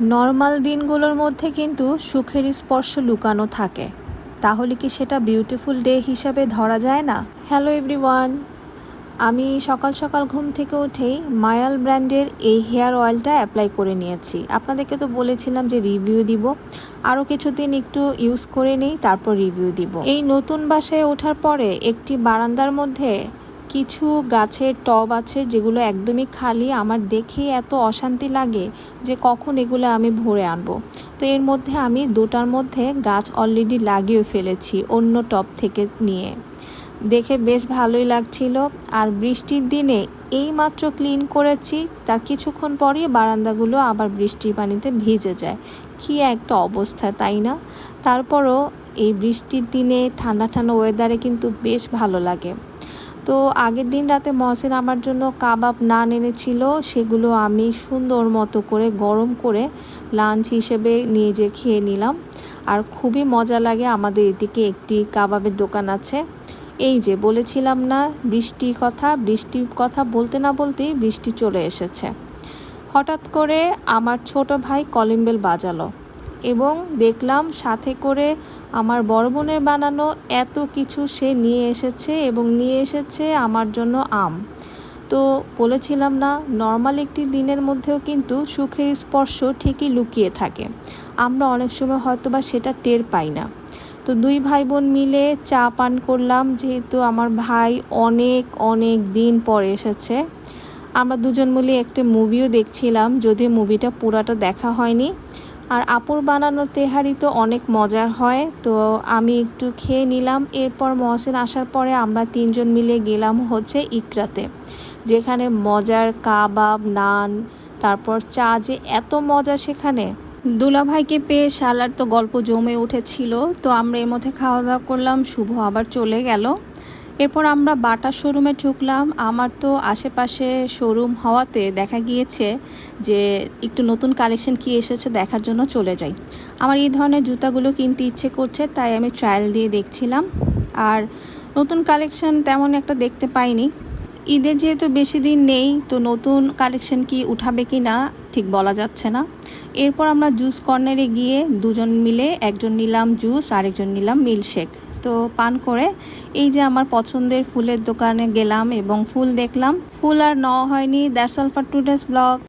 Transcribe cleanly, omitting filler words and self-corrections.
Normal দিনগুলোর মধ্যে কিন্তু সুখের স্পর্শ লুকানো থাকে, তাহলে কি সেটা বিউটিফুল ডে হিসাবে ধরা যায় না? হ্যালো এভরিওয়ান, আমি সকাল সকাল ঘুম থেকে উঠেই মায়াল ব্র্যান্ডের এই হেয়ার অয়েলটা অ্যাপ্লাই করে নিয়েছি। আপনাদেরকে তো বলেছিলাম যে রিভিউ দিব, আরও কিছুদিন একটু ইউজ করে নেই, তারপর রিভিউ দিব। এই নতুন বাসায় ওঠার পরে একটি বারান্দার মধ্যে কিছু গাছের টব আছে যেগুলো একদমই খালি। আমার দেখেই এত অশান্তি লাগে যে কখন এগুলো আমি ভরে আনবো। তো এর মধ্যে আমি দুটার মধ্যে গাছ অলরেডি লাগিয়ে ফেলেছি অন্য টব থেকে নিয়ে। দেখে বেশ ভালোই লাগছিল। আর বৃষ্টির দিনে এইমাত্র ক্লিন করেছি, তার কিছুক্ষণ পরই বারান্দাগুলো আবার বৃষ্টির পানিতে ভিজে যায়। কি একটা অবস্থা, তাই না? তারপরও এই বৃষ্টির দিনে ঠান্ডা ঠান্ডা ওয়েদারে কিন্তু বেশ ভালো লাগে। তো আগের দিন রাতে মহসিন আমার জন্য কাবাব নান এনেছিল, সেগুলো আমি সুন্দর মতো করে গরম করে লাঞ্চ হিসেবে নিয়ে যেয়ে খেয়ে নিলাম। আর খুবই মজা লাগে। আমাদের এদিকে একটি কাবাবের দোকান আছে। এই যে বলেছিলাম না বৃষ্টির কথা বলতে না বলতেই বৃষ্টি চলে এসেছে। হঠাৎ করে আমার ছোট ভাই কলিং বেল বাজালো এবং দেখলাম সাথে করে আমার বড় বোনের বানানো এত কিছু সে নিয়ে এসেছে, এবং নিয়ে এসেছে আমার জন্য আম। তো বলেছিলাম না, নর্মাল একটি দিনের মধ্যেও কিন্তু সুখের স্পর্শ ঠিকই লুকিয়ে থাকে। আমরা অনেক সময় হয়তোবা সেটা টের পাই না। তো দুই ভাই বোন মিলে চা পান করলাম, যেহেতু আমার ভাই অনেক দিন পর এসেছে। আমরা দুজন মিলে একটা মুভিও দেখছিলাম, যদিও মুভিটা পুরাটা দেখা হয়নি। আর আপুর বানানো তেহারি তো অনেক মজার হয়, তো আমি একটু খেয়ে নিলাম। এরপর মহসিন আসার পরে আমরা তিনজন মিলে গেলাম হচ্ছে ইকরাতে, যেখানে মজার কাবাব নান, তারপর চা, যে এত মজা সেখানে। দুলাভাইকে পেয়ে শালার তো গল্প জমে উঠেছিল। তো আমরা এর মধ্যে খাওয়া দাওয়া করলাম, শুভ আবার চলে গেল। এরপর আমরা বাটা শোরুমে ঢুকলাম। আমার তো আশেপাশে শোরুম হওয়াতে দেখা গিয়েছে যে একটু নতুন কালেকশন কি এসেছে দেখার জন্য চলে যাই। আমার এই ধরনের জুতাগুলো কিনতে ইচ্ছে করছে, তাই আমি ট্রায়াল দিয়ে দেখছিলাম। আর নতুন কালেকশন তেমন একটা দেখতে পাইনি। ঈদের যেহেতু বেশি দিন নেই, তো নতুন কালেকশন কি উঠাবে কি না ঠিক বলা যাচ্ছে না। এরপর আমরা জুস কর্নারে গিয়ে দুজন মিলে, একজন নিলাম জুস আর একজন নিলাম মিল্কশেক। তো পান করে এই যে আমার পছন্দের ফুলের দোকানে গেলাম এবং ফুল দেখলাম। ফুল আর নেওয়া হয়নি। That's all for today's blog.